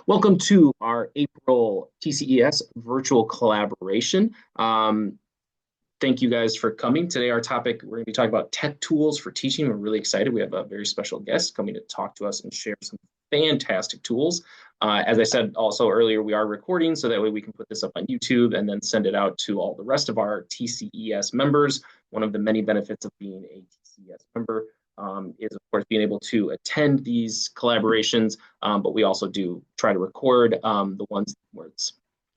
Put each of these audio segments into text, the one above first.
Welcome to our April TCES virtual collaboration. Thank you guys for coming. Today, our topic, we're going to be talking about tech tools for teaching. We're really excited. We have a very special guest coming to talk to us and share some fantastic tools. As I said also earlier, we are recording so that way we can put this up on YouTube and then send it out to all the rest of our TCES members. One of the many benefits of being a TCES member is, of course, being able to attend these collaborations, but we also do try to record the ones where it's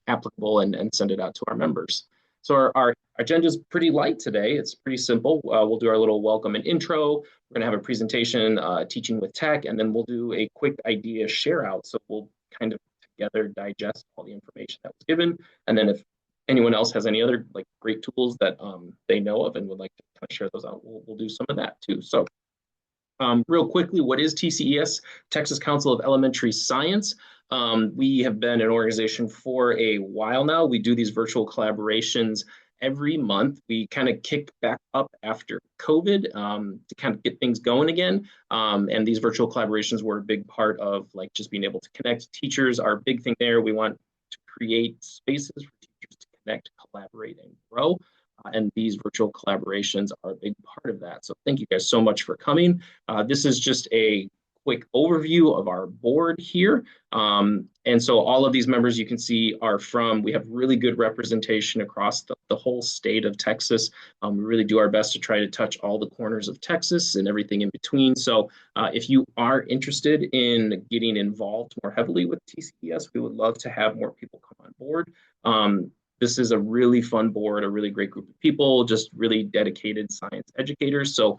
applicable and send it out to our members. So our agenda is pretty light today. It's pretty simple. We'll do our little welcome and intro. We're going to have a presentation, teaching with tech, and then we'll do a quick idea share out. So we'll kind of together digest all the information that was given. And then if anyone else has any other great tools that they know of and would like to kind of share those out, we'll do some of that too. So real quickly, what is TCES? Texas Council of Elementary Science. We have been an organization for a while now. We do these virtual collaborations every month. We kind of kicked back up after COVID to kind of get things going again. And these virtual collaborations were a big part of just being able to connect teachers. Our big thing there, we want to create spaces for teachers to connect, collaborate, and grow. And these virtual collaborations are a big part of that. So thank you guys so much for coming. This is just a quick overview of our board here. And so all of these members you can see are we have really good representation across the whole state of Texas. We really do our best to try to touch all the corners of Texas and everything in between. So if you are interested in getting involved more heavily with TCES, we would love to have more people come on board. This is a really fun board, a really great group of people, just really dedicated science educators. So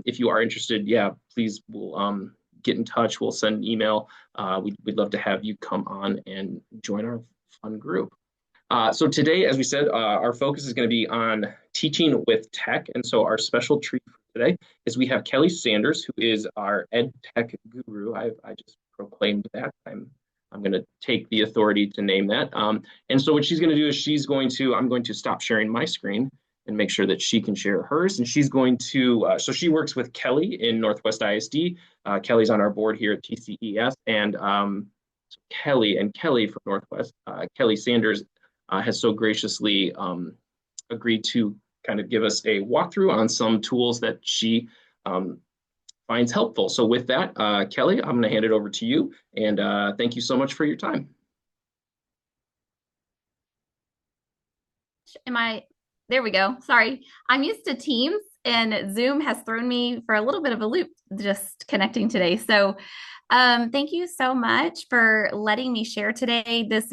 if you are interested, yeah, please we'll get in touch. We'll send an email. We'd love to have you come on and join our fun group. So today, as we said, our focus is going to be on teaching with tech. And so our special treat for today is we have Kelly Sanders, who is our ed tech guru. I just proclaimed that. I'm going to take the authority to name that. And so what she's going to do is I'm going to stop sharing my screen and make sure that she can share hers. And she's going to, so she works with Kelly in Northwest ISD. Kelly's on our board here at TCES. And so Kelly from Northwest, Kelly Sanders has so graciously agreed to kind of give us a walkthrough on some tools that she finds helpful. So with that, Kelly, I'm going to hand it over to you. And thank you so much for your time. There we go. Sorry. I'm used to Teams and Zoom has thrown me for a little bit of a loop just connecting today. So thank you so much for letting me share today. This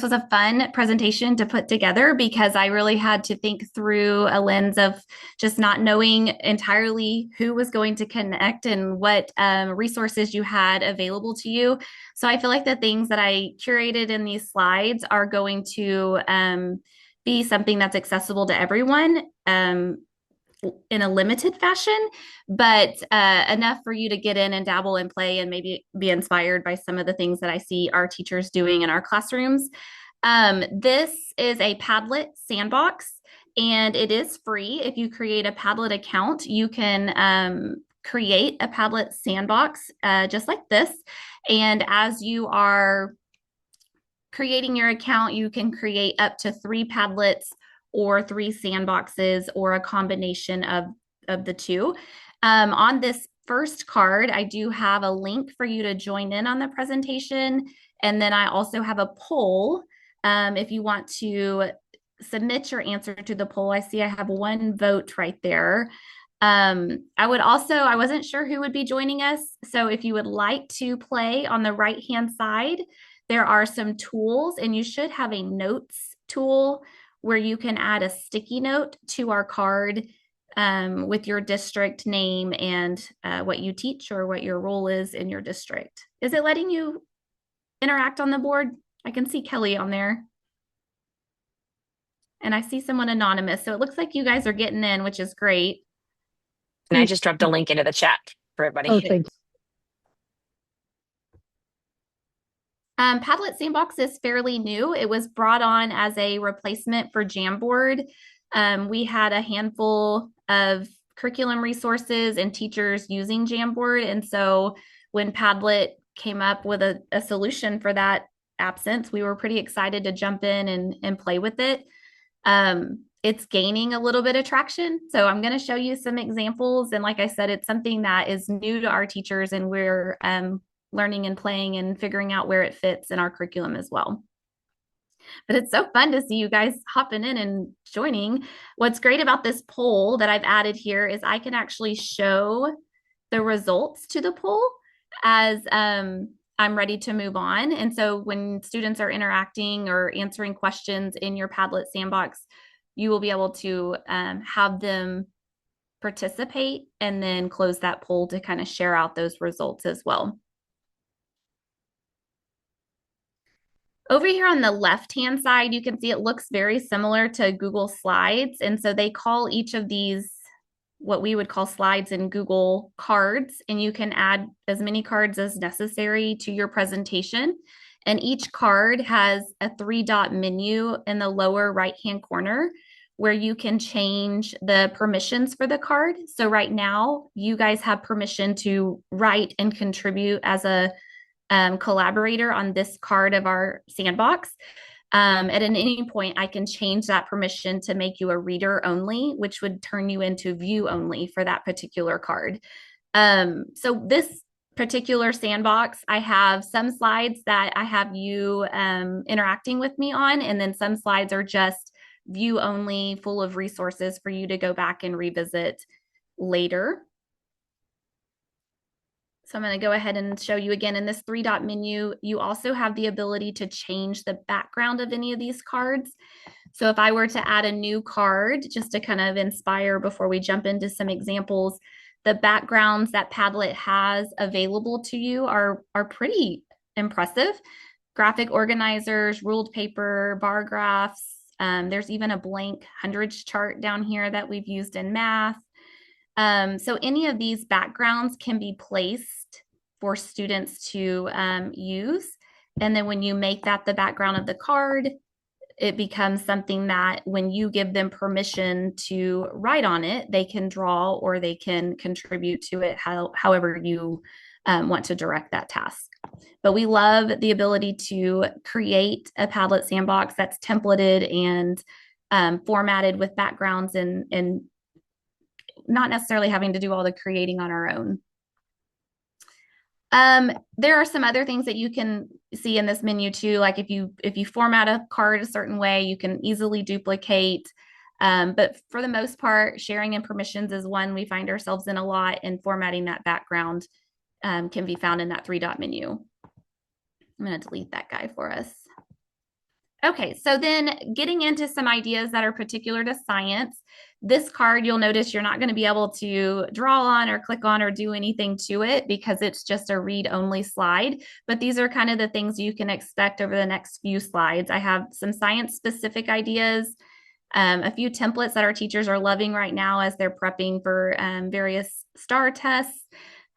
was a fun presentation to put together because I really had to think through a lens of just not knowing entirely who was going to connect and what resources you had available to you. So I feel like the things that I curated in these slides are going to be something that's accessible to everyone in a limited fashion, but enough for you to get in and dabble and play and maybe be inspired by some of the things that I see our teachers doing in our classrooms. This is a Padlet sandbox, and it is free. If you create a Padlet account, you can create a Padlet sandbox just like this. And as you are creating your account, you can create up to 3 Padlets or 3 sandboxes or a combination of the two. On this first card, I do have a link for you to join in on the presentation. And then I also have a poll. If you want to submit your answer to the poll, I see I have 1 vote right there. I wasn't sure who would be joining us. So if you would like to play, on the right-hand side, there are some tools, and you should have a notes tool where you can add a sticky note to our card with your district name and what you teach or what your role is in your district. Is it letting you interact on the board? I can see Kelly on there. And I see someone anonymous. So it looks like you guys are getting in, which is great. And I just dropped a link into the chat for everybody. Oh, thank you. Padlet Sandbox is fairly new. It was brought on as a replacement for Jamboard. We had a handful of curriculum resources and teachers using Jamboard. And so when Padlet came up with a solution for that absence, we were pretty excited to jump in and play with it. It's gaining a little bit of traction. So I'm going to show you some examples. And like I said, it's something that is new to our teachers, and we're learning and playing and figuring out where it fits in our curriculum as well. But it's so fun to see you guys hopping in and joining. What's great about this poll that I've added here is I can actually show the results to the poll as I'm ready to move on. And so when students are interacting or answering questions in your Padlet sandbox, you will be able to have them participate and then close that poll to kind of share out those results as well. Over here on the left-hand side, you can see it looks very similar to Google Slides. And so they call each of these what we would call slides in Google cards, and you can add as many cards as necessary to your presentation. And each card has a 3-dot menu in the lower right-hand corner where you can change the permissions for the card. So right now, you guys have permission to write and contribute as a collaborator on this card of our sandbox. At any point, I can change that permission to make you a reader only, which would turn you into view only for that particular card. So this particular sandbox, I have some slides that I have you interacting with me on, and then some slides are just view only, full of resources for you to go back and revisit later. So I'm going to go ahead and show you again in this 3-dot menu. You also have the ability to change the background of any of these cards. So if I were to add a new card, just to kind of inspire before we jump into some examples, the backgrounds that Padlet has available to you are pretty impressive. Graphic organizers, ruled paper, bar graphs. There's even a blank hundreds chart down here that we've used in math. So any of these backgrounds can be placed for students to use. And then when you make that the background of the card, it becomes something that when you give them permission to write on it, they can draw or they can contribute to it however you want to direct that task. But we love the ability to create a Padlet sandbox that's templated and formatted with backgrounds and not necessarily having to do all the creating on our own. There are some other things that you can see in this menu too, like if you format a card a certain way, you can easily duplicate. But for the most part, sharing and permissions is one we find ourselves in a lot, and formatting that background can be found in that 3-dot menu. I'm going to delete that guy for us. Okay, so then getting into some ideas that are particular to science. This card, you'll notice you're not going to be able to draw on or click on or do anything to it because it's just a read-only slide. But these are kind of the things you can expect over the next few slides. I have some science-specific ideas, a few templates that our teachers are loving right now as they're prepping for various STAR tests.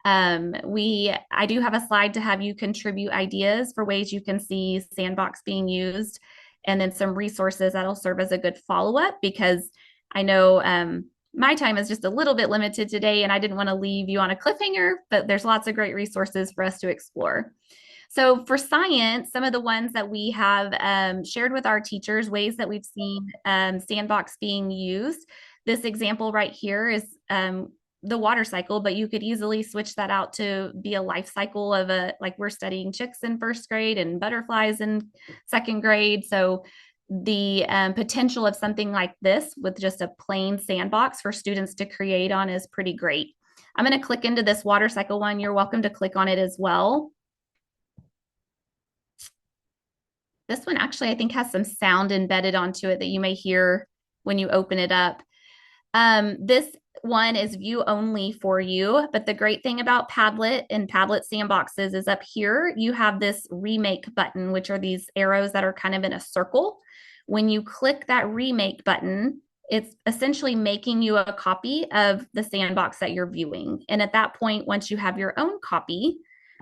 I do have a slide to have you contribute ideas for ways you can see Sandbox being used, and then some resources that'll serve as a good follow-up, because I know my time is just a little bit limited today and I didn't want to leave you on a cliffhanger, but there's lots of great resources for us to explore. So for science, some of the ones that we have shared with our teachers, ways that we've seen Sandbox being used. This example right here is the water cycle, but you could easily switch that out to be a life cycle of like we're studying chicks in first grade and butterflies in second grade. So the potential of something like this with just a plain sandbox for students to create on is pretty great. I'm going to click into this water cycle one. You're welcome to click on it as well. This one actually, I think, has some sound embedded onto it that you may hear when you open it up. This one is view only for you, but the great thing about Padlet and Padlet sandboxes is up here, you have this remake button, which are these arrows that are kind of in a circle. When you click that remake button, it's essentially making you a copy of the sandbox that you're viewing. And at that point, once you have your own copy,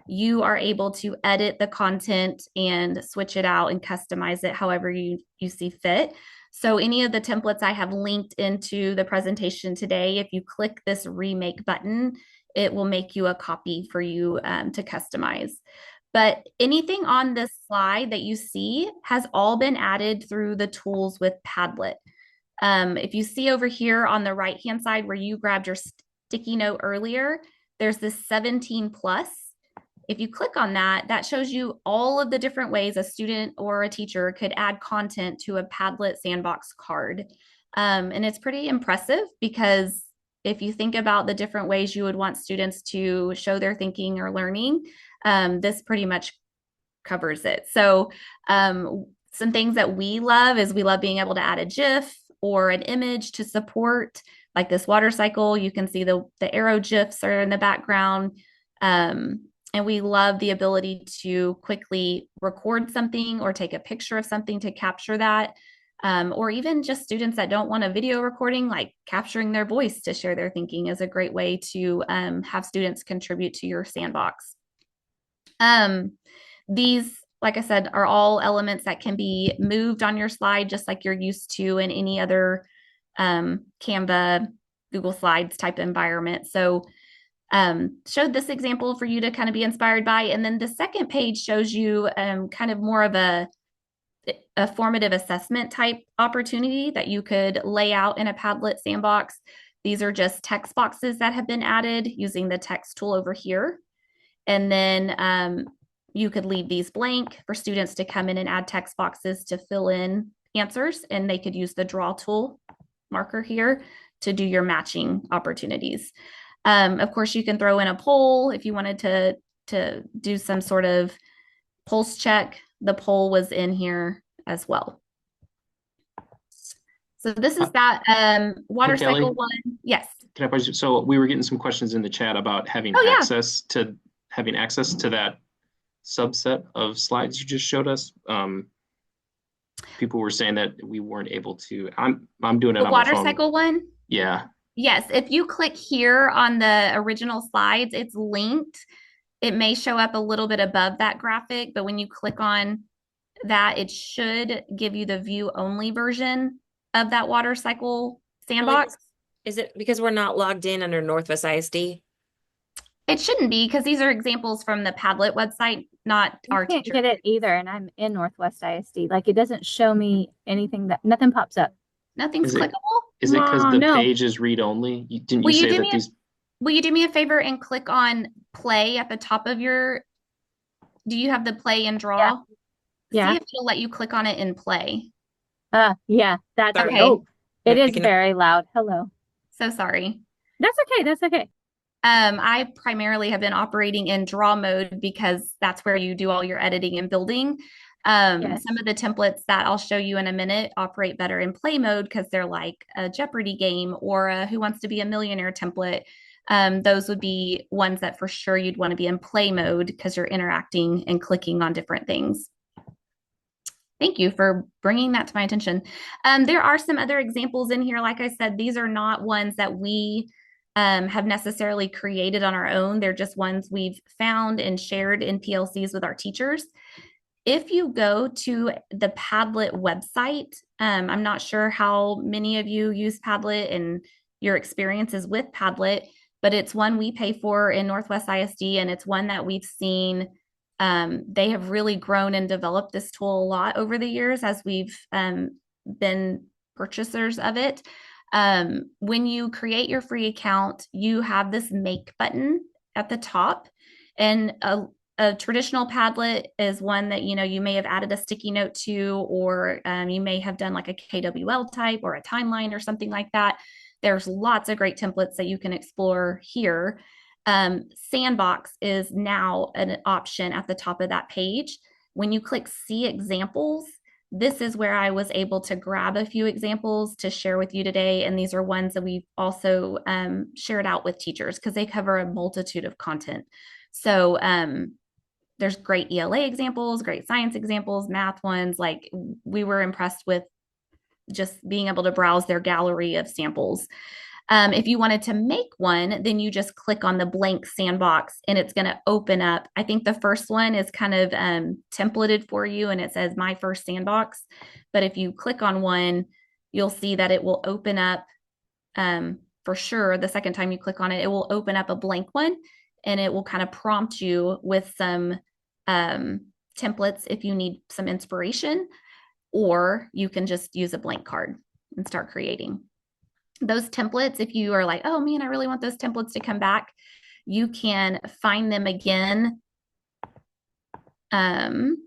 you are able to edit the content and switch it out and customize it however you see fit. So any of the templates I have linked into the presentation today, if you click this remake button, it will make you a copy for you to customize. But anything on this slide that you see has all been added through the tools with Padlet. If you see over here on the right-hand side where you grabbed your sticky note earlier, there's this 17 plus. If you click on that, that shows you all of the different ways a student or a teacher could add content to a Padlet sandbox card. And it's pretty impressive because if you think about the different ways you would want students to show their thinking or learning, this pretty much covers it. So some things that we love is we love being able to add a GIF or an image to support, like this water cycle. You can see the arrow GIFs are in the background. And we love the ability to quickly record something or take a picture of something to capture that. Or even just students that don't want a video recording, like capturing their voice to share their thinking is a great way to have students contribute to your sandbox. These, like I said, are all elements that can be moved on your slide, just like you're used to in any other Canva, Google Slides type environment. So showed this example for you to kind of be inspired by. And then the second page shows you kind of more of a formative assessment type opportunity that you could lay out in a Padlet sandbox. These are just text boxes that have been added using the text tool over here. And then you could leave these blank for students to come in and add text boxes to fill in answers, and they could use the draw tool marker here to do your matching opportunities. Of course, you can throw in a poll if you wanted to do some sort of pulse check. The poll was in here as well. So this is that water Hey, Kelly, cycle one. Yes. can I pause you? So we were getting some questions in the chat about having access to that subset of slides you just showed us. People were saying that we weren't able to. I'm doing it The on water my phone. cycle one. Yeah. Yes, if you click here on the original slides, it's linked. It may show up a little bit above that graphic, but when you click on that, it should give you the view only version of that water cycle sandbox. Is it because we're not logged in under Northwest ISD? It shouldn't be because these are examples from the Padlet website, not our I can't teacher. get it either, and I'm in Northwest ISD. Like, it doesn't show me anything, that nothing pops up. Nothing's clickable. Is it because Oh, the no. page is read only? Didn't Will you you say do that me these? Will you do me a favor and click on play at the top of your, do you have the play and draw? Yeah. See if it'll let you click on it in play. Yeah, that's Okay. Oh, it is Picking up- very loud. Hello. So sorry. That's okay. That's okay. I primarily have been operating in draw mode because that's where you do all your editing and building. Yes. Some of the templates that I'll show you in a minute operate better in play mode because they're like a Jeopardy game or a Who Wants to Be a Millionaire template. Those would be ones that for sure you'd want to be in play mode because you're interacting and clicking on different things. Thank you for bringing that to my attention. There are some other examples in here. Like I said, these are not ones that we have necessarily created on our own. They're just ones we've found and shared in PLCs with our teachers. If you go to the Padlet website, I'm not sure how many of you use Padlet and your experiences with Padlet, but it's one we pay for in Northwest ISD, and it's one that we've seen. They have really grown and developed this tool a lot over the years as we've been purchasers of it. When you create your free account, you have this make button at the top, and a traditional Padlet is one that you may have added a sticky note to, or you may have done like a KWL type or a timeline or something like that. There's lots of great templates that you can explore here. Sandbox is now an option at the top of that page. When you click see examples, this is where I was able to grab a few examples to share with you today. And these are ones that we've also shared out with teachers because they cover a multitude of content. So there's great ELA examples, great science examples, math ones. Like, we were impressed with just being able to browse their gallery of samples. If you wanted to make one, then you just click on the blank sandbox and it's going to open up. I think the first one is kind of templated for you and it says my first sandbox. But if you click on one, you'll see that it will open up for sure, the second time you click on it, it will open up a blank one and it will kind of prompt you with some templates if you need some inspiration, or you can just use a blank card and start creating. Those templates, if you are like, oh man, I really want those templates to come back, you can find them again under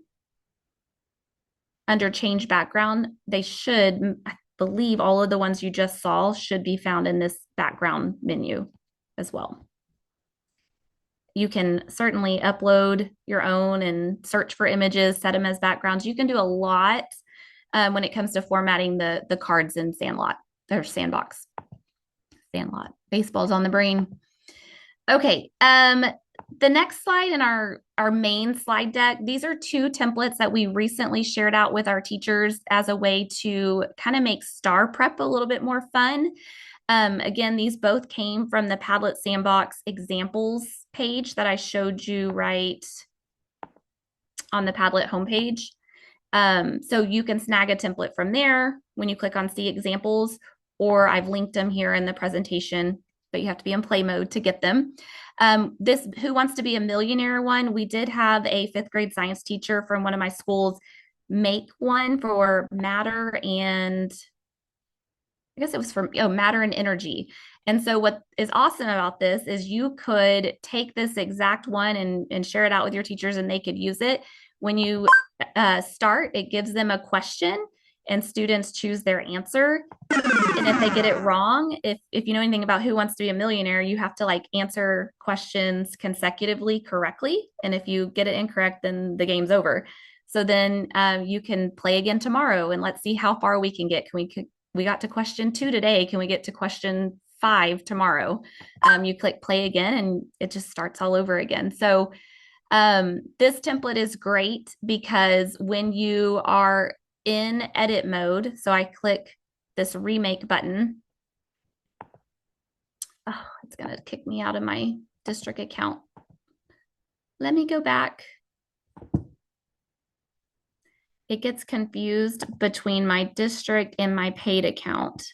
change background. They should, I believe all of the ones you just saw should be found in this background menu as well. You can certainly upload your own and search for images, set them as backgrounds. You can do a lot when it comes to formatting the cards in Sandlot or Sandbox. Sandlot. Baseball's on the brain. Okay. The next slide in our main slide deck, these are two templates that we recently shared out with our teachers as a way to kind of make STAR prep a little bit more fun. Again, these both came from the Padlet Sandbox examples page that I showed you right on the Padlet homepage. So you can snag a template from there when you click on See Examples, or I've linked them here in the presentation, but you have to be in play mode to get them. This Who Wants to Be a Millionaire one, we did have a 5th grade science teacher from one of my schools make one for matter and I guess it was from matter and energy. And so what is awesome about this is you could take this exact one and share it out with your teachers and they could use it. When you start, it gives them a question and students choose their answer. And if they get it wrong, if you know anything about Who Wants to Be a Millionaire, you have to like answer questions consecutively correctly. And if you get it incorrect, then the game's over. So then you can play again tomorrow and let's see how far we can get. We got to question 2 today. Can we get to question 5 tomorrow? You click play again and it just starts all over again. So this template is great because when you are in edit mode, so I click this remake button. Oh, it's going to kick me out of my district account. Let me go back. It gets confused between my district and my paid account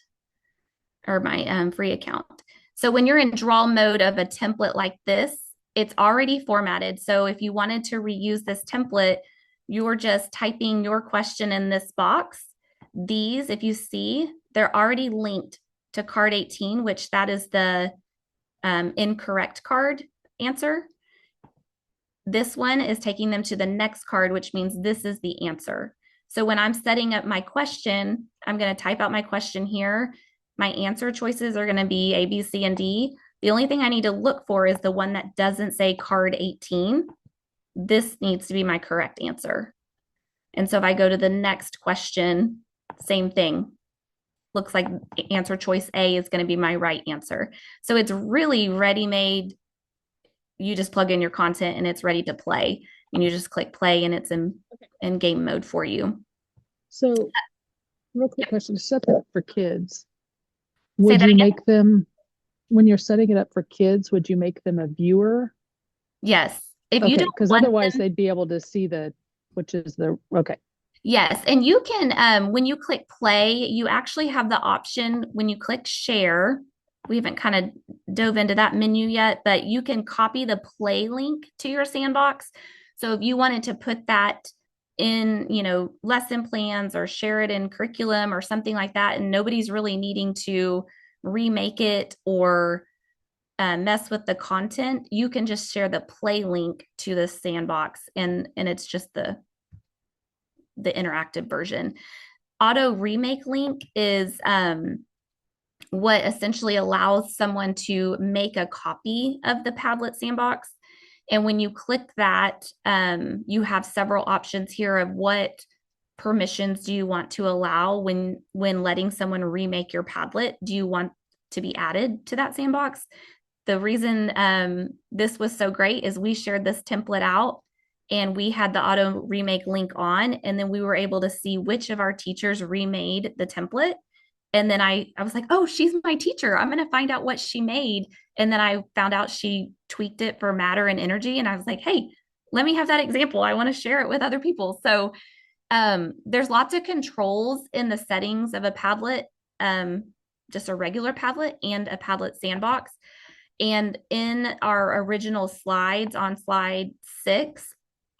or my free account. So when you're in draw mode of a template like this, it's already formatted. So if you wanted to reuse this template, you're just typing your question in this box. These, if you see, they're already linked to card 18, which that is the incorrect card answer. This one is taking them to the next card, which means this is the answer. So when I'm setting up my question, I'm going to type out my question here. My answer choices are going to be A, B, C, and D. The only thing I need to look for is the one that doesn't say card 18. This needs to be my correct answer. And so if I go to the next question, same thing. Looks like answer choice A is going to be my right answer. So it's really ready-made. You just plug in your content and it's ready to play. And you just click play and it's in game mode for you. So, real quick question, to set that up for kids, Say would that you again? make them, when you're setting it up for kids, would you make them a viewer? Yes. If you Okay, don't because want otherwise them, they'd be able to see which is the, okay. yes. And you can, when you click play, you actually have the option when you click share. We haven't kind of dove into that menu yet, but you can copy the play link to your sandbox. So if you wanted to put that in, lesson plans or share it in curriculum or something like that, and nobody's really needing to remake it or mess with the content, you can just share the play link to the sandbox and it's just the interactive version. Auto remake link is what essentially allows someone to make a copy of the Padlet sandbox. And when you click that, you have several options here of what permissions do you want to allow when letting someone remake your Padlet. Do you want to be added to that sandbox? The reason this was so great is we shared this template out and we had the auto remake link on, and then we were able to see which of our teachers remade the template. And then I was like, oh, she's my teacher. I'm going to find out what she made. And then I found out she tweaked it for matter and energy. And I was like, hey, let me have that example. I want to share it with other people. So there's lots of controls in the settings of a Padlet. just a regular Padlet and a Padlet sandbox. And in our original slides on slide 6,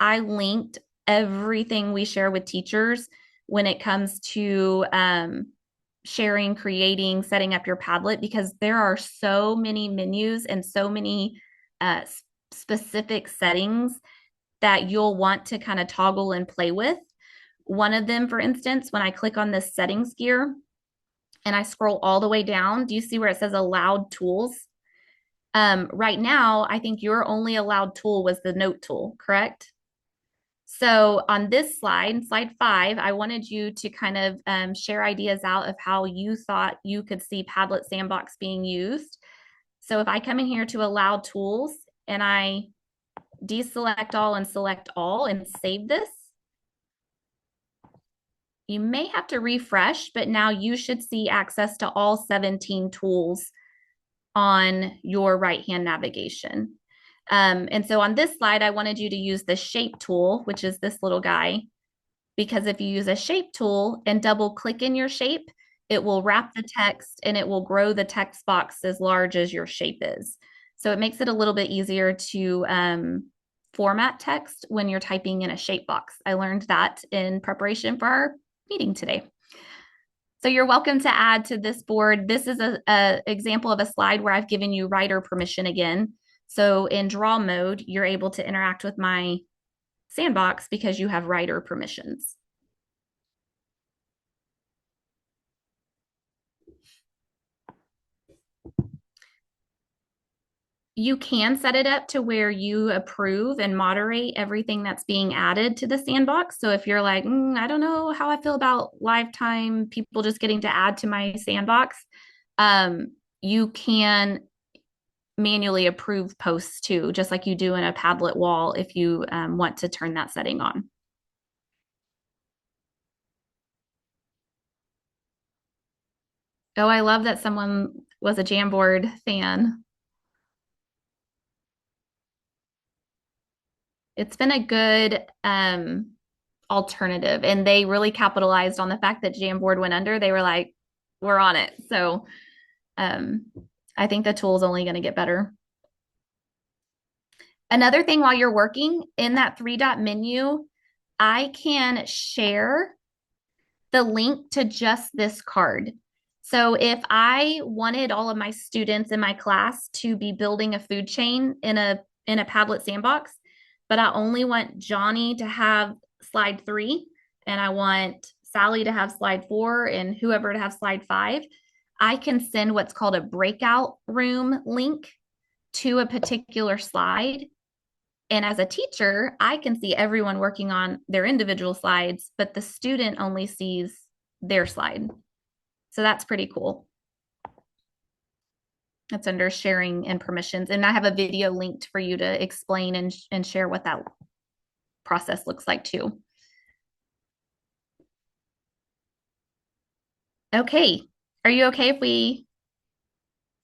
I linked everything we share with teachers when it comes to sharing, creating, setting up your Padlet, because there are so many menus and so many specific settings that you'll want to kind of toggle and play with. One of them, for instance, when I click on this settings gear and I scroll all the way down, do you see where it says allowed tools? Right now, I think your only allowed tool was the note tool, correct? So on this slide, slide 5, I wanted you to kind of share ideas out of how you thought you could see Padlet Sandbox being used. So if I come in here to allowed tools and I deselect all and select all and save this, you may have to refresh, but now you should see access to all 17 tools on your right-hand navigation. And so on this slide, I wanted you to use the shape tool, which is this little guy, because if you use a shape tool and double click in your shape, it will wrap the text and it will grow the text box as large as your shape is. So it makes it a little bit easier to format text when you're typing in a shape box. I learned that in preparation for our meeting today. So you're welcome to add to this board. This is a example of a slide where I've given you writer permission again. So in draw mode, you're able to interact with my sandbox because you have writer permissions. You can set it up to where you approve and moderate everything that's being added to the sandbox. So if you're like, I don't know how I feel about lifetime people just getting to add to my sandbox, you can manually approve posts too, just like you do in a Padlet wall if you want to turn that setting on. Oh, I love that someone was a Jamboard fan. It's been a good alternative, and they really capitalized on the fact that Jamboard went under. They were like, we're on it. So I think the tool is only going to get better. Another thing while you're working in that 3-dot menu, I can share the link to just this card. So if I wanted all of my students in my class to be building a food chain in a Padlet sandbox, but I only want Johnny to have slide 3 and I want Sally to have slide 4 and whoever to have slide 5, I can send what's called a breakout room link to a particular slide. And as a teacher, I can see everyone working on their individual slides, but the student only sees their slide. So that's pretty cool. That's under sharing and permissions. And I have a video linked for you to explain and share what that process looks like too. Okay, are you okay if we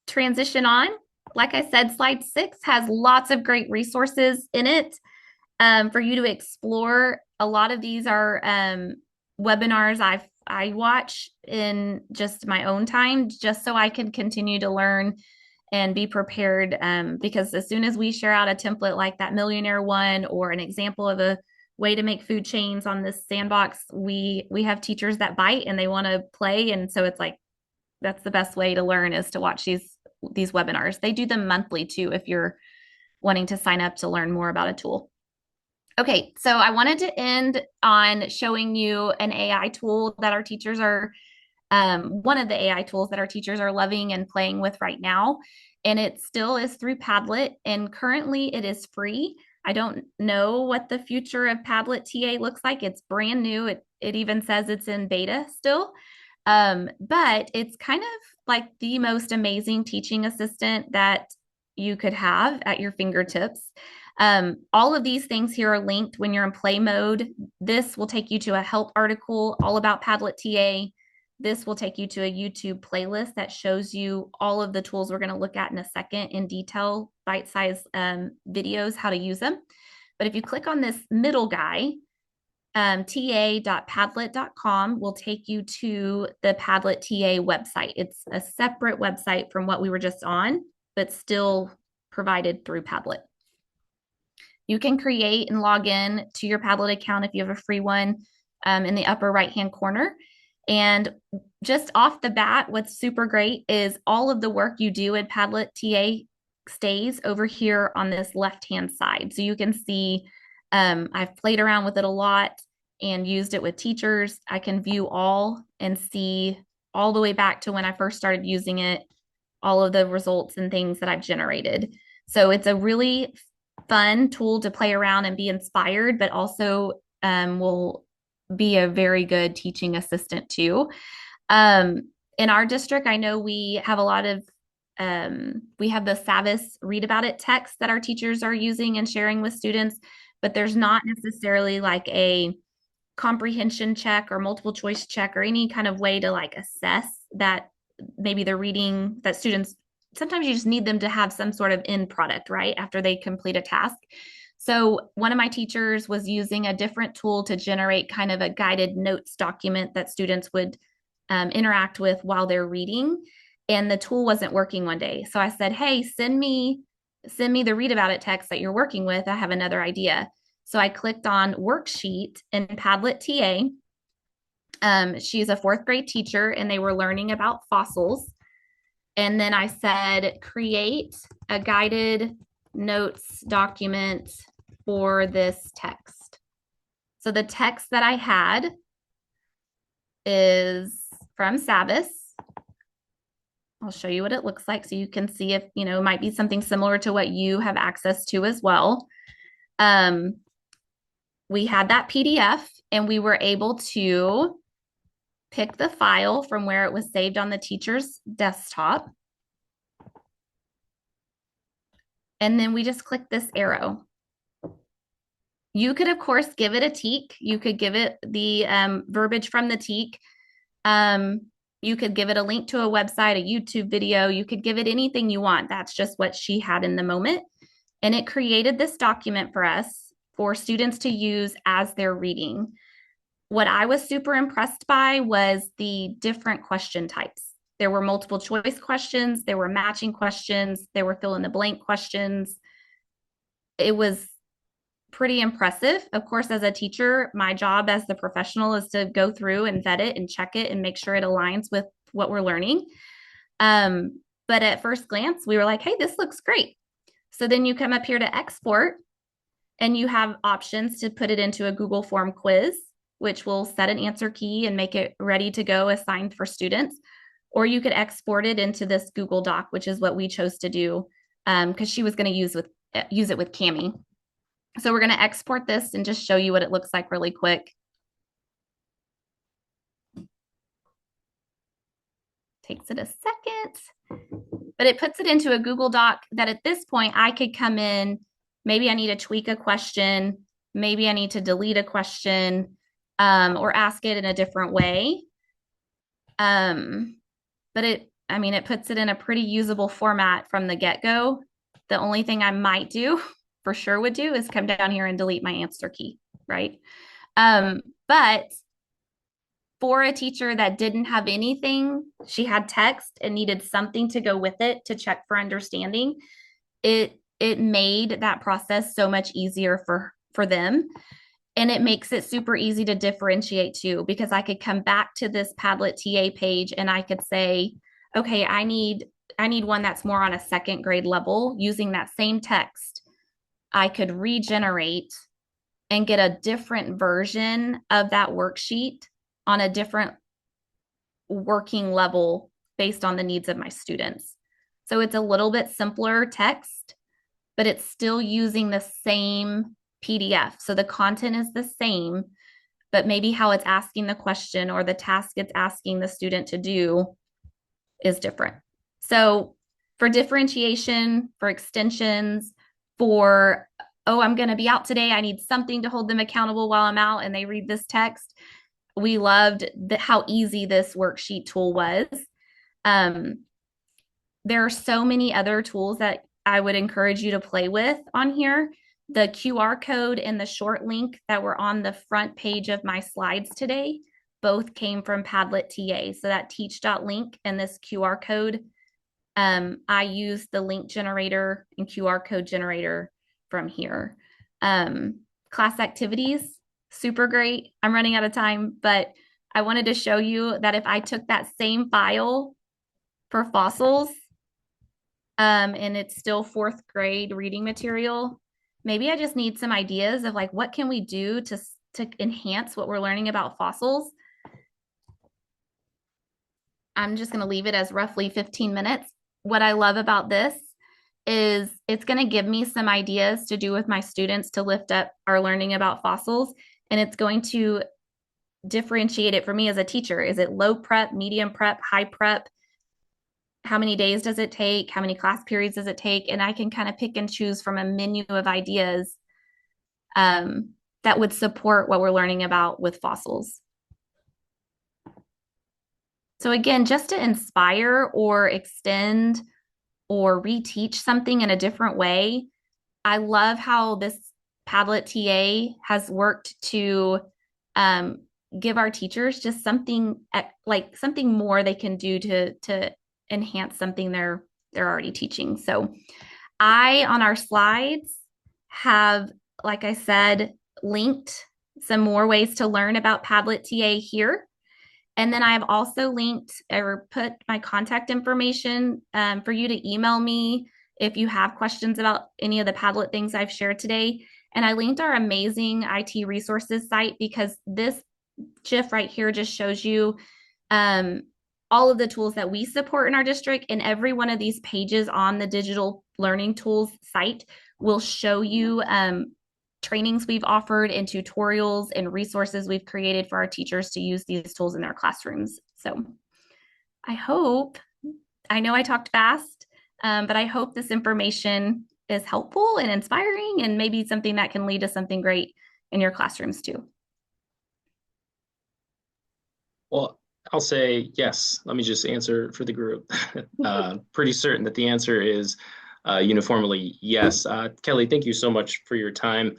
transition on? Like I said, slide 6 has lots of great resources in it for you to explore. A lot of these are webinars I watch in just my own time, just so I can continue to learn and be prepared. Because as soon as we share out a template like that millionaire one or an example of a way to make food chains on this sandbox, we have teachers that bite and they want to play. And so it's like, that's the best way to learn, is to watch these webinars. They do them monthly too, if you're wanting to sign up to learn more about a tool. Okay, so I wanted to end on showing you an AI tool that our teachers are, one of the AI tools that our teachers are loving and playing with right now. And it still is through Padlet, and currently it is free. I don't know what the future of Padlet TA looks like. It's brand new. It even says it's in beta still. But it's kind of like the most amazing teaching assistant that you could have at your fingertips. All of these things here are linked when you're in play mode. This will take you to a help article all about Padlet TA. This will take you to a YouTube playlist that shows you all of the tools we're going to look at in a second in detail, bite-sized videos, how to use them. But if you click on this middle guy, ta.padlet.com will take you to the Padlet TA website. It's a separate website from what we were just on, but still provided through Padlet. You can create and log in to your Padlet account if you have a free one in the upper right-hand corner. And just off the bat, what's super great is all of the work you do in Padlet TA stays over here on this left-hand side. So you can see I've played around with it a lot and used it with teachers. I can view all and see all the way back to when I first started using it, all of the results and things that I've generated. So it's a really fun tool to play around and be inspired, but also will be a very good teaching assistant too. In our district, I know we have a lot of we have the Savvis Read About It text that our teachers are using and sharing with students, but there's not necessarily like a comprehension check or multiple choice check or any kind of way to like assess that maybe the reading that students, sometimes you just need them to have some sort of end product, right, after they complete a task. So one of my teachers was using a different tool to generate kind of a guided notes document that students would interact with while they're reading. And the tool wasn't working one day. So I said, hey, send me the Read About It text that you're working with. I have another idea. So I clicked on worksheet in Padlet TA. She's a fourth grade teacher and they were learning about fossils. And then I said, create a guided notes document for this text. So the text that I had is from Savvis. I'll show you what it looks like so you can see if, you know, it might be something similar to what you have access to as well. We had that PDF and we were able to pick the file from where it was saved on the teacher's desktop. And then we just click this arrow. You could, of course, give it a TEK. You could give it the verbiage from the TEK. You could give it a link to a website, a YouTube video. You could give it anything you want. That's just what she had in the moment. And it created this document for us for students to use as they're reading. What I was super impressed by was the different question types. There were multiple choice questions, there were matching questions, there were fill in the blank questions. It was pretty impressive. Of course, as a teacher, my job as the professional is to go through and vet it and check it and make sure it aligns with what we're learning. But at first glance, we were like, hey, this looks great. So then you come up here to export and you have options to put it into a Google Form quiz, which will set an answer key and make it ready to go assigned for students. Or you could export it into this Google Doc, which is what we chose to do because she was going to use it with Cami. So we're going to export this and just show you what it looks like really quick. Takes it a second, but it puts it into a Google Doc that at this point I could come in. Maybe I need to tweak a question. Maybe I need to delete a question or ask it in a different way. But it puts it in a pretty usable format from the get-go. The only thing I might do, for sure would do, is come down here and delete my answer key, right? But for a teacher that didn't have anything, she had text and needed something to go with it to check for understanding, it made that process so much easier for them. And it makes it super easy to differentiate too, because I could come back to this Padlet TA page and I could say, okay, I need one that's more on a second grade level. Using that same text, I could regenerate and get a different version of that worksheet on a different working level based on the needs of my students. So it's a little bit simpler text, but it's still using the same PDF. So the content is the same, but maybe how it's asking the question or the task it's asking the student to do is different. So for differentiation, for extensions, for, oh, I'm going to be out today, I need something to hold them accountable while I'm out, and they read this text, we loved how easy this worksheet tool was. There are so many other tools that I would encourage you to play with on here. The QR code and the short link that were on the front page of my slides today both came from Padlet TA. So that teach.link and this QR code, I used the link generator and QR code generator from here. Class activities, super great. I'm running out of time, but I wanted to show you that if I took that same file for fossils, and it's still fourth grade reading material, maybe I just need some ideas of like, what can we do to enhance what we're learning about fossils? I'm just going to leave it as roughly 15 minutes. What I love about this is it's going to give me some ideas to do with my students to lift up our learning about fossils. And it's going to differentiate it for me as a teacher. Is it low prep, medium prep, high prep? How many days does it take? How many class periods does it take? And I can kind of pick and choose from a menu of ideas that would support what we're learning about with fossils. So again, just to inspire or extend or reteach something in a different way, I love how this Padlet TA has worked to give our teachers just something like something more they can do to enhance something they're already teaching. So I, on our slides, have, like I said, linked some more ways to learn about Padlet TA here. And then I have also linked or put my contact information for you to email me if you have questions about any of the Padlet things I've shared today. And I linked our amazing IT resources site because this GIF right here just shows you all of the tools that we support in our district. And every one of these pages on the digital learning tools site will show you trainings we've offered and tutorials and resources we've created for our teachers to use these tools in their classrooms. So I know I talked fast, but I hope this information is helpful and inspiring and maybe something that can lead to something great in your classrooms too. Well, I'll say yes. Let me just answer for the group. Pretty certain that the answer is uniformly yes. Kelly, thank you so much for your time.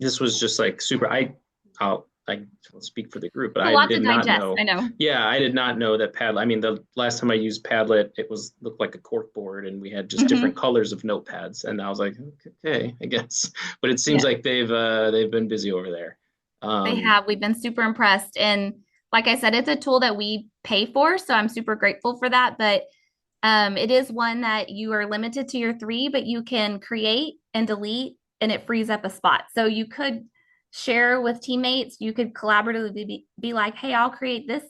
This was just like super. I will speak for the group, but A I lot did to not digest, know. I know. Yeah, I did not know that Padlet. I mean, the last time I used Padlet, it looked like a cork board, and we had just different colors of notepads. And I was like, okay, I guess. But it seems like they've been busy over there. They have. We've been super impressed. And like I said, it's a tool that we pay for. So I'm super grateful for that. But it is one that you are limited to your 3, but you can create and delete and it frees up a spot. So you could share with teammates. You could collaboratively be like, hey, I'll create this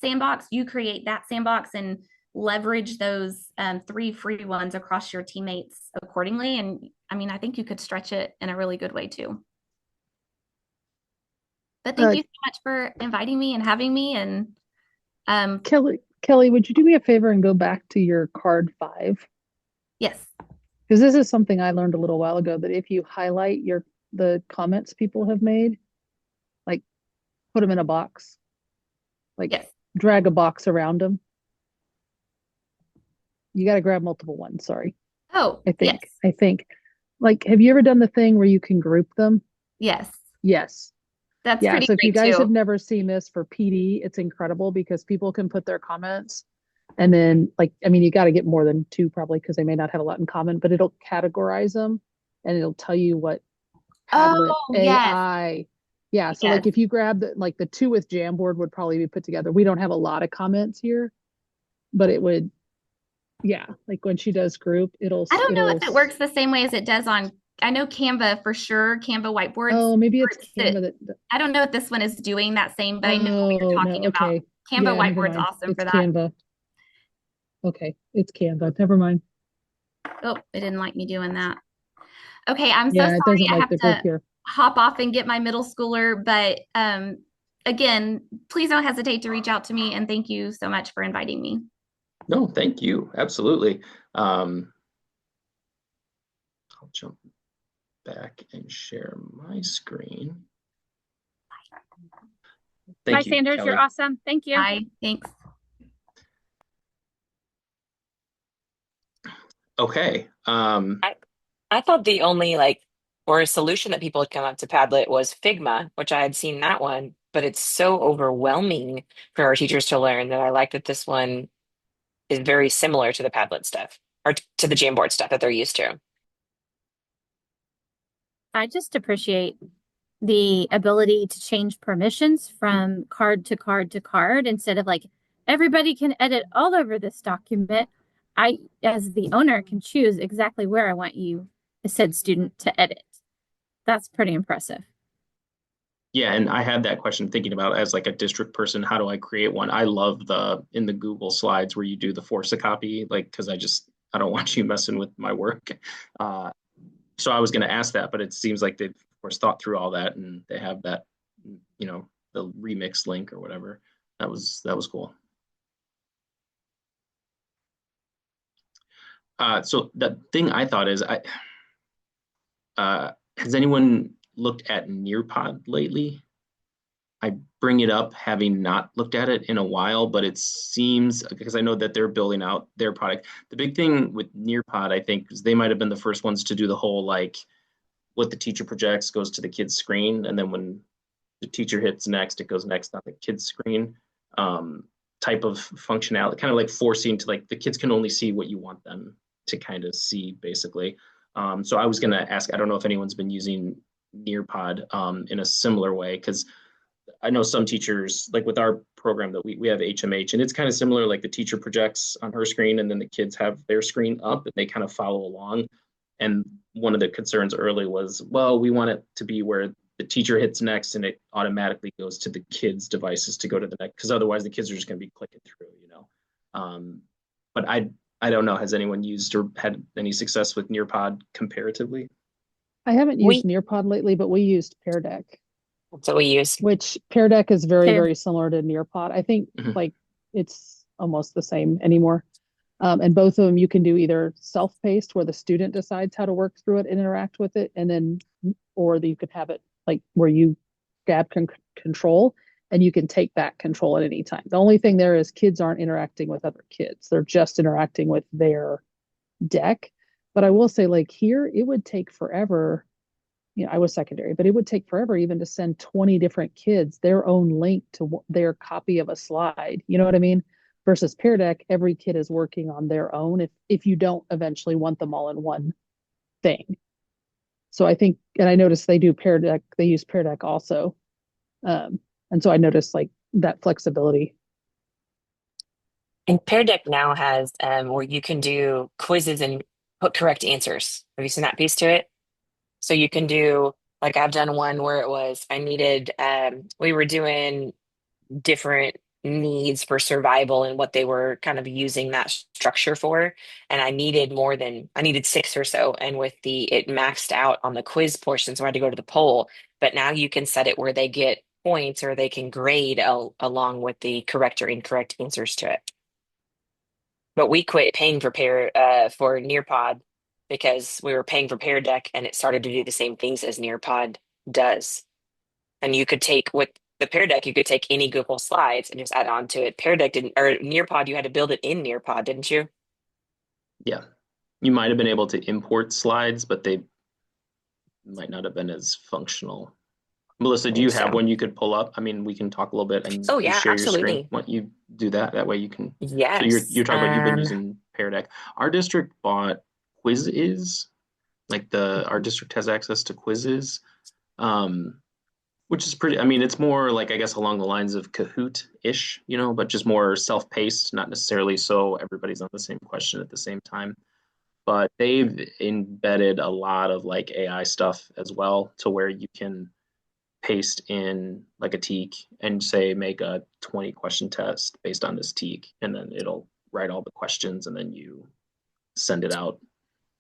sandbox. You create that sandbox and leverage those 3 free ones across your teammates accordingly. And I mean, I think you could stretch it in a really good way too. But thank you so much for inviting me and having me. And Kelly, would you do me a favor and go back to your card 5? yes. Because this is something I learned a little while ago, that if you highlight the comments people have made, like put them in a box, like Yes. drag a box around them. You got to grab multiple ones. Sorry. Oh, I think. Like, have you ever done the thing where you can group them? Yes. Yes. That's pretty so if you great guys too. have never seen this for PD, it's incredible because people can put their comments and then you got to get more than 2 probably because they may not have a lot in common, but it'll categorize them and it'll tell you what Padlet AI. Yeah. So like if you grab the 2 with Jamboard would probably be put together. We don't have a lot of comments here, but it would, like when she does group, I don't know if it works the same way as it does on, I know Canva for sure, Canva whiteboards. Oh, maybe it's Canva that. I don't know if this one is doing that same, but I know what you're talking about. Okay. Canva whiteboard's awesome it's for that. Canva. Okay, it's Canva. Never mind. Oh, it didn't like me doing that. Okay, I'm so Yeah, it sorry. doesn't I like have the group to here. hop off and get my middle schooler, but again, please don't hesitate to reach out to me, and thank you so much for inviting me. No, thank you. Absolutely. I'll jump back and share my screen. Thank Bye, you, Sanders. Kelly. You're awesome. Thank you. Bye. Thanks. Okay. I thought the only like or a solution that people had come up to Padlet was Figma, which I had seen that one, but it's so overwhelming for our teachers to learn that I like that this one is very similar to the Padlet stuff or to the Jamboard stuff that they're used to. I just appreciate the ability to change permissions from card to card to card instead of like everybody can edit all over this document. I, as the owner, can choose exactly where I want you, said student, to edit. That's pretty impressive. Yeah, and I had that question thinking about as like a district person, how do I create one? I love the in the Google Slides where you do the force a copy, like because I don't want you messing with my work. Uh, so I was going to ask that, but it seems like they've of course thought through all that and they have that, the remix link or whatever. That was cool. So the thing I thought is, has anyone looked at Nearpod lately? I bring it up having not looked at it in a while, but it seems because I know that they're building out their product. The big thing with Nearpod, I think, is they might have been the first ones to do the whole like what the teacher projects goes to the kid's screen, and then when the teacher hits next, it goes next on the kid's screen type of functionality, kind of like forcing to like the kids can only see what you want them to kind of see, basically. So I was going to ask, I don't know if anyone's been using Nearpod in a similar way, because I know some teachers, like with our program that we have HMH, and it's kind of similar. Like the teacher projects on her screen, and then the kids have their screen up, and they kind of follow along. And one of the concerns early was, well, we want it to be where the teacher hits next, and it automatically goes to the kids' devices to go to the next, because otherwise the kids are just going to be clicking through. Um, but I don't know. Has anyone used or had any success with Nearpod comparatively? I haven't used We Nearpod lately, but we used Pear Deck, That's what we use. which Pear Deck is very, Fair. very similar to Nearpod. I think Mhm. like it's almost the same anymore. And both of them you can do either self-paced where the student decides how to work through it and interact with it, and then or you could have it like where you grab control and you can take back control at any time. The only thing there is kids aren't interacting with other kids. They're just interacting with their deck. But I will say, like here, it would take forever. I was secondary, but it would take forever even to send 20 different kids their own link to their copy of a slide. You know what I mean? Versus Pear Deck, every kid is working on their own if you don't eventually want them all in one thing. So I think, and I noticed they do Pear Deck, they use Pear Deck also. And so I noticed like that flexibility. And Pear Deck now has where you can do quizzes and put correct answers. Have you seen that piece to it? So you can do like I've done one where it was I needed we were doing different needs for survival and what they were kind of using that structure for. And I needed six or so. And with it maxed out on the quiz portion, so I had to go to the poll. But now you can set it where they get points or they can grade along with the correct or incorrect answers to it. But we quit paying for Nearpod because we were paying for Pear Deck and it started to do the same things as Nearpod does. And you could take with the Pear Deck, you could take any Google Slides and just add on to it. Pear Deck didn't, or Nearpod, you had to build it in Nearpod, didn't you? Yeah, you might have been able to import slides, but they might not have been as functional. Melissa, I do you think have so. one you could pull up? I mean, we can talk a little bit and Oh you yeah, share your screen. absolutely. Why don't you do that? That way you can. So Yes. you're talking about you've been using Pear Deck. Our district bought Quiz, like our district has access to Quizzes, um, which is pretty. I mean, it's more like I guess along the lines of Kahoot-ish, but just more self-paced, not necessarily so everybody's on the same question at the same time. But they've embedded a lot of like AI stuff as well to where you can paste in like a teak and say make a 20 question test based on this teak, and then it'll write all the questions and then you send it out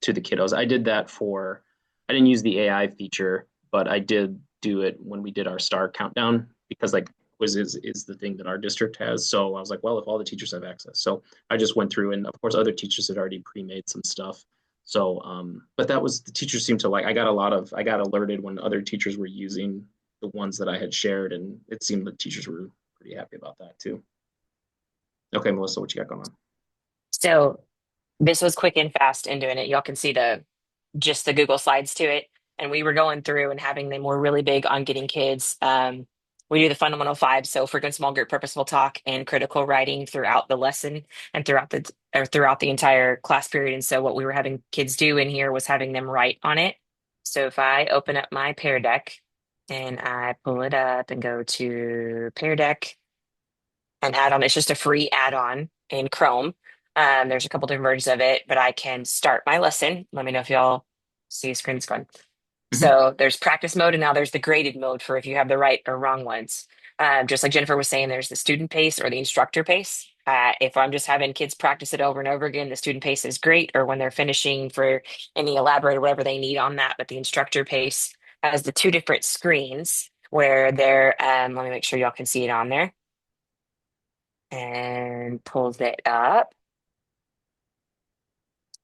to the kiddos. I didn't use the AI feature, but I did do it when we did our star countdown because like quizzes is the thing that our district has. So I was like, well, if all the teachers have access. So I just went through, and of course other teachers had already pre-made some stuff. So but that was the teachers seemed to like. I got alerted when other teachers were using the ones that I had shared, and it seemed the teachers were pretty happy about that too. Okay, Melissa, what you got going on? So this was quick and fast in doing it. Y'all can see just the Google Slides to it. And we were going through and having them, we're really big on getting kids. We do the fundamental five, so frequent small group purposeful talk and critical writing throughout the lesson and throughout the entire class period. And so what we were having kids do in here was having them write on it. So if I open up my Pear Deck and I pull it up and go to Pear Deck and add on, it's just a free add-on in Chrome. There's a couple different versions of it, but I can start my lesson. Let me know if y'all see a screen screen. Mhm. So there's practice mode, and now there's the graded mode for if you have the right or wrong ones. Just like Jennifer was saying, there's the student pace or the instructor pace. If I'm just having kids practice it over and over again, the student pace is great, or when they're finishing for any elaborate or whatever they need on that. But the instructor pace has the two different screens where they're, let me make sure y'all can see it on there, and pulls it up.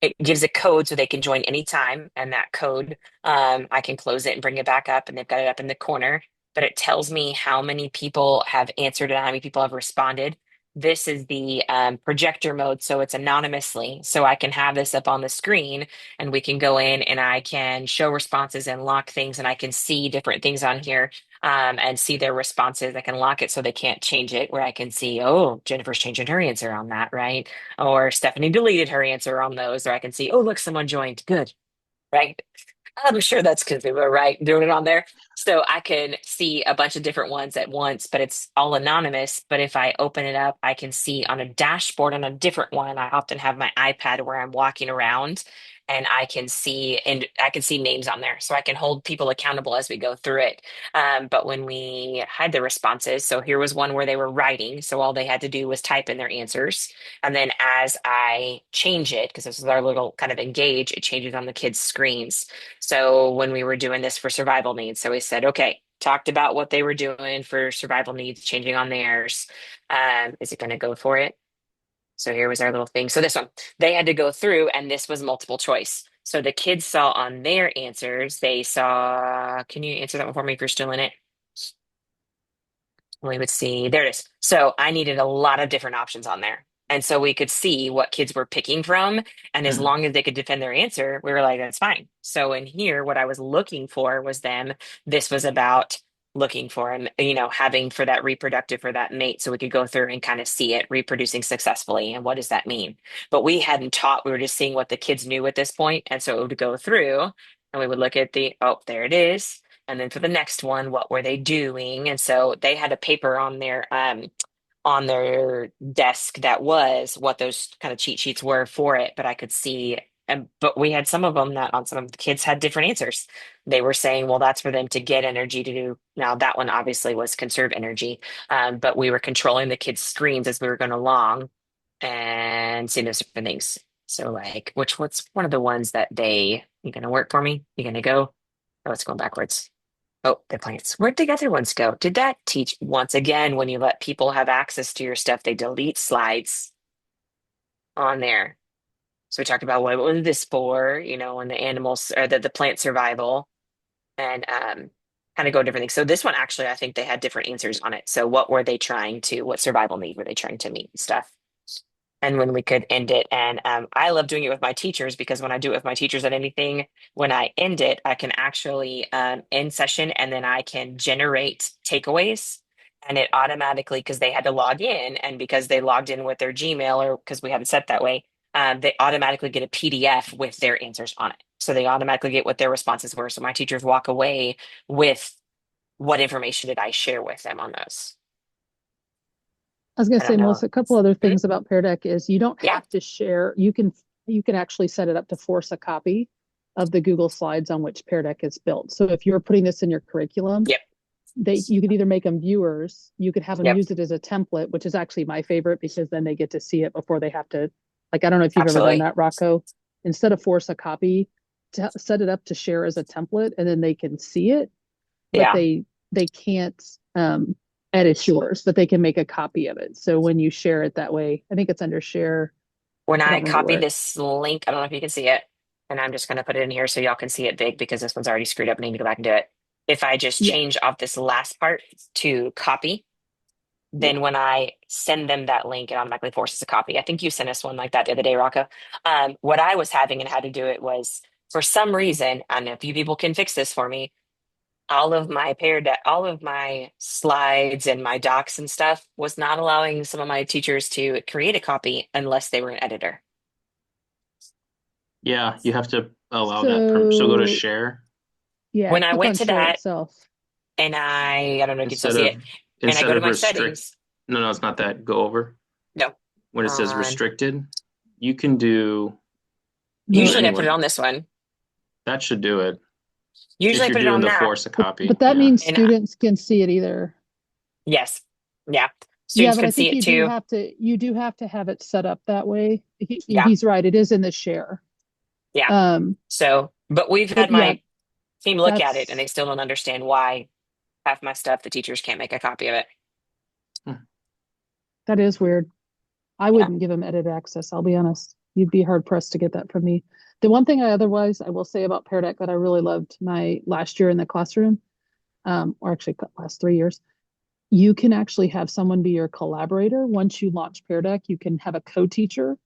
It gives a code so they can join anytime, and that code, I can close it and bring it back up, and they've got it up in the corner. But it tells me how many people have answered and how many people have responded. This is the projector mode, so it's anonymously. So I can have this up on the screen, and we can go in and I can show responses and lock things, and I can see different things on here and see their responses. I can lock it so they can't change it, where I can see, oh, Jennifer's changing her answer on that, right? Or Stephanie deleted her answer on those, or I can see, oh, look, someone joined. Good, right? I'm sure that's because they were right doing it on there. So I can see a bunch of different ones at once, but it's all anonymous. But if I open it up, I can see on a dashboard on a different one. I often have my iPad where I'm walking around and I can see names on there. So I can hold people accountable as we go through it. But when we had the responses, so here was one where they were writing. So all they had to do was type in their answers. And then as I change it, because this is our little kind of engage, it changes on the kids' screens. So when we were doing this for survival needs, so we said, okay, talked about what they were doing for survival needs, changing on theirs. Is it going to go for it? So here was our little thing. So this one, they had to go through, and this was multiple choice. So the kids saw on their answers, they saw, can you answer that one for me if you're still in it? We would see, there it is. So I needed a lot of different options on there. And so we could see what kids were picking from. And as Mhm. long as they could defend their answer, we were like, that's fine. So in here, what I was looking for was them. This was about looking for and, having for that reproductive for that mate. So we could go through and kind of see it reproducing successfully. And what does that mean? But we hadn't taught, we were just seeing what the kids knew at this point. And so it would go through and we would look at oh, there it is. And then for the next one, what were they doing? And so they had a paper on their desk that was what those kind of cheat sheets were for it, but I could see but we had some of them that on some of the kids had different answers. They were saying, well, that's for them to get energy to do. Now that one obviously was conserve energy. But we were controlling the kids' screens as we were going along and seeing those different things. So like what's one of the ones that you gonna work for me? You gonna go? Oh, it's going backwards. Oh, the plants. Where'd the other ones go? Did that teach once again when you let people have access to your stuff, they delete slides on there. So we talked about what was this for, and the animals or the plant survival and kind of go different things. So this one actually, I think they had different answers on it. So what survival need were they trying to meet and stuff? And when we could end it. And I love doing it with my teachers because when I do it with my teachers at anything, when I end it, I can actually end session and then I can generate takeaways. And it automatically, because they had to log in and because they logged in with their Gmail or because we had it set that way, they automatically get a PDF with their answers on it. So they automatically get what their responses were. So my teachers walk away with what information did I share with them on those. I was going I to say, don't know. Melissa, a couple other Mhm. things about Pear Deck is you don't Yeah. have to share. You can actually set it up to force a copy of the Google Slides on which Pear Deck is built. So if you're putting this in your curriculum, Yep. you could either make them viewers, you could have them Yep. use it as a template, which is actually my favorite because then they get to see it before they have to, like, I don't know if you've ever done Absolutely. that, Rocco. Instead of force a copy, to set it up to share as a template and then they can see it, but Yeah. they can't edit yours, but they can make a copy of it. So when you share it that way, I think it's under share. When I don't I remember copy where. this link, I don't know if you can see it, and I'm just going to put it in here so y'all can see it big because this one's already screwed up and I need to go back and do it. If I just Yeah, change off this last part to copy, yeah. then when I send them that link, it automatically forces a copy. I think you sent us one like that the other day, Rocco. What I was having and how to do it was For some reason, and if you people can fix this for me, all of my slides and my docs and stuff was not allowing some of my teachers to create a copy unless they were an editor. Yeah, you have to allow that so go to So share yeah, When I click went on to share that, itself. and I don't know if you can still instead see of it, and I go to my restrict. settings. No, it's not that. Go over No, when it says on restricted. You can do No, usually I put it anyone. on this one. That should do it Usually if I you're put it doing on the that, force a but copy. that Yeah. means and students can see it either. yes, yeah, Yeah, students but can I see think it too. you do have to have it set up that way. Yeah, He's right. It is in the share. yeah. Um, So, but we've had but yeah, my team look at it, and that's they still don't understand why half my stuff the teachers can't make a copy of it. Hmm. that is weird. I Yeah. wouldn't give him edit access. I'll be honest. You'd be hard pressed to get that from me. The one thing I will say about Pear Deck that I really loved my last year in the classroom, or actually last 3 years, you can actually have someone be your collaborator. Once you launch Pear Deck, you can have a co-teacher.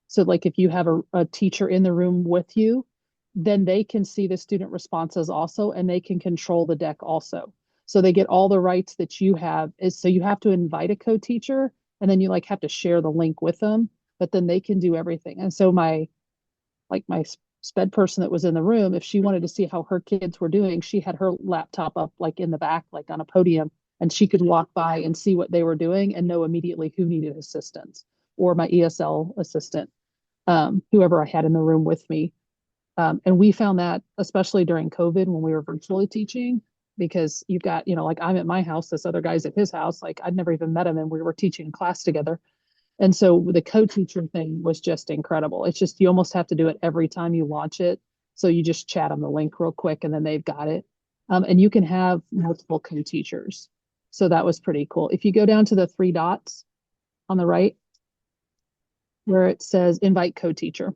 So like if you have a teacher in the room with you, then they can see the student responses also, and they can control the deck also. So they get all the rights that you have. Is so you have to invite a co-teacher, and then you like have to share the link with them, but then they can do everything. And so my sped person that was in the room, if she wanted to see how her kids were doing, she had her laptop up like in the back, like on a podium, and she could walk by and see what they were doing and know immediately who needed assistance, or my ESL assistant, whoever I had in the room with me. And we found that especially during COVID when we were virtually teaching, because you've got, like I'm at my house, this other guy's at his house, like I'd never even met him and we were teaching class together. And so the co-teacher thing was just incredible. It's just you almost have to do it every time you launch it. So you just chat on the link real quick and then they've got it. And you can have multiple co-teachers. So that was pretty cool. If you go down to the three dots on the right where it says invite co-teacher.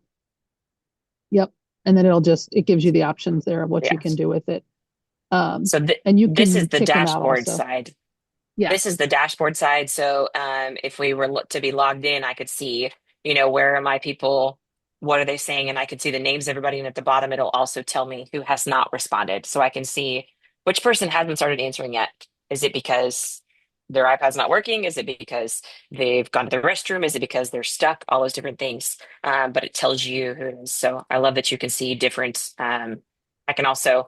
Yep. And then it gives you the options there of what you Yeah. can do with it. So And you this is can the kick them out dashboard also. side. Yeah. This is the dashboard side. So if we were to be logged in, I could see, where are my people? What are they saying? And I could see the names of everybody. And at the bottom, it'll also tell me who has not responded. So I can see which person hasn't started answering yet. Is it because their iPad's not working? Is it because they've gone to the restroom? Is it because they're stuck? All those different things. But it tells you who it is. So I love that you can see different. I can also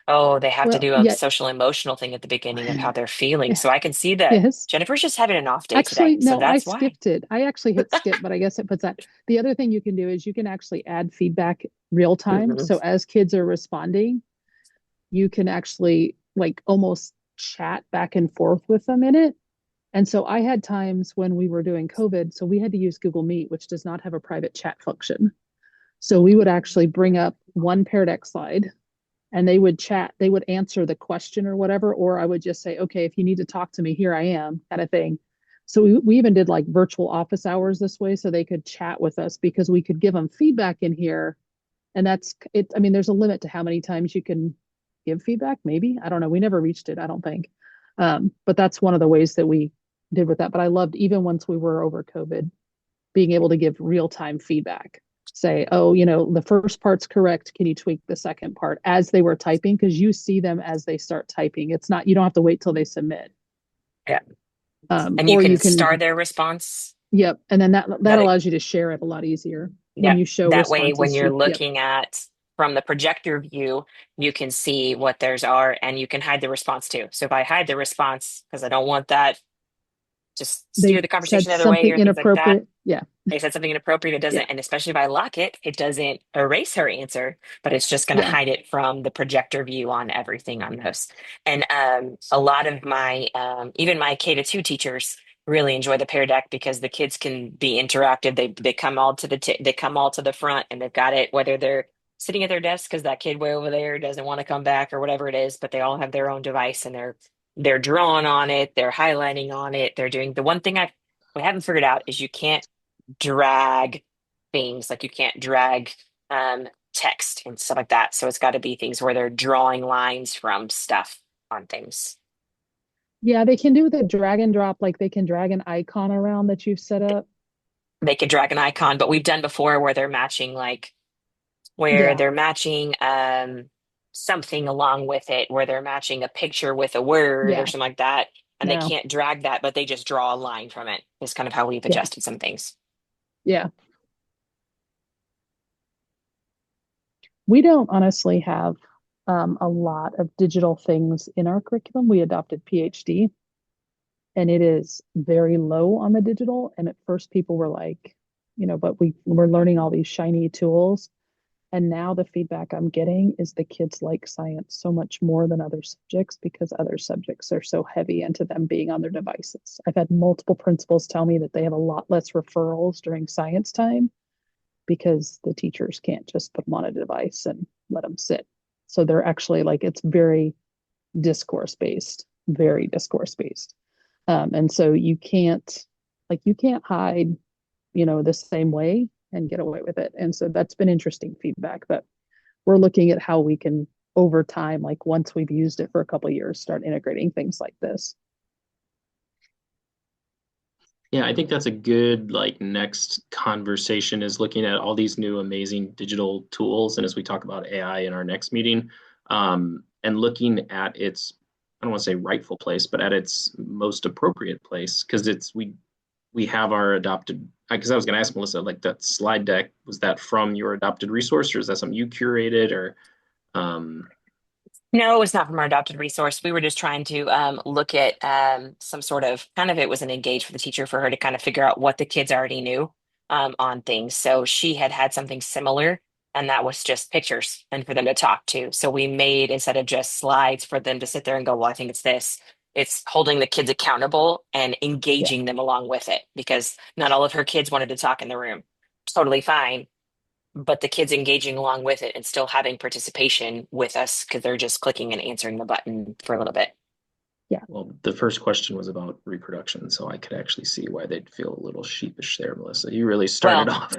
Oh, they have to Well, do a yeah. social emotional thing at the beginning of how they're feeling. So I can see that Yes. Jennifer's just having an off day today. Actually, So no, I that's why. skipped it. I actually hit skip, but I guess it puts that. The other thing you can do is you can actually add feedback real time. Mhm. So as kids are responding, you can actually like almost chat back and forth with them in it. And so I had times when we were doing COVID, so we had to use Google Meet, which does not have a private chat function. So we would actually bring up one Pear Deck slide and they would chat, they would answer the question or whatever, or I would just say, okay, if you need to talk to me, here I am, kind of thing. So we even did like virtual office hours this way so they could chat with us because we could give them feedback in here. And that's it. I mean, there's a limit to how many times you can give feedback, maybe. I don't know. We never reached it, I don't think. But that's one of the ways that we did with that. But I loved even once we were over COVID, being able to give real-time feedback. Say, oh, the first part's correct. Can you tweak the second part as they were typing? Because you see them as they start typing. It's not, you don't have to wait till they submit. Yeah. And you Or can you star can, their response. yep. And then that That allows you to share it a lot easier when Yeah. you show That way, when responses you're to, yep. looking at from the projector view, you can see what theirs are and you can hide the response too. So if I hide the response because I don't want that, just steer They the said conversation the other way something or things like that. inappropriate. Yeah. They said something inappropriate, it doesn't, Yeah. and especially if I lock it, it doesn't erase her answer, but it's just going to Yeah. hide it from the projector view on everything on those. And a lot of my, even my K to 2 teachers really enjoy the Pear Deck because the kids can be interactive. They come all to they come all to the front and they've got it, whether they're sitting at their desk because that kid way over there doesn't want to come back or whatever it is, but they all have their own device and they're drawing on it, they're highlighting on it, they're doing the one thing we haven't figured out is you can't drag things like you can't drag text and stuff like that. So it's got to be things where they're drawing lines from stuff on things. Yeah. They can do the drag and drop, like they can drag an icon around that you've set up. They could drag an icon, but we've done before where they're matching like where Yeah. they're matching something along with it, where they're matching a picture with a word or Yeah. something like that, and they No. can't drag that, but they just draw a line from it. Is kind of how we've Yeah. adjusted some things. Yeah. We don't honestly have a lot of digital things in our curriculum. We adopted PhD, and it is very low on the digital. And at first, people were like, but we're learning all these shiny tools. And now the feedback I'm getting is the kids like science so much more than other subjects because other subjects are so heavy into them being on their devices. I've had multiple principals tell me that they have a lot less referrals during science time because the teachers can't just put them on a device and let them sit. So they're actually like, it's very discourse based, very discourse based. And so you can't hide, the same way and get away with it. And so that's been interesting feedback, but we're looking at how we can over time, like once we've used it for a couple of years, start integrating things like this. Yeah, I think that's a good like next conversation is looking at all these new amazing digital tools. And as we talk about AI in our next meeting, and looking at its, I don't want to say rightful place, but at its most appropriate place, because we have our adopted, because I was going to ask Melissa, like that slide deck, was that from your adopted resource or is that something you curated or um No, it's not from our adopted resource. We were just trying to look at some sort of kind of it was an engage for the teacher for her to kind of figure out what the kids already knew on things. So she had something similar, and that was just pictures and for them to talk to. So we made instead of just slides for them to sit there and go, well, I think it's this. It's holding the kids accountable and Yeah. engaging them along with it because not all of her kids wanted to talk in the room. Totally fine, but the kids engaging along with it and still having participation with us because they're just clicking and answering the button for a little bit. Yeah. well, the first question was about reproduction, so I could actually see why they'd feel a little sheepish there, Melissa. You really started Well, off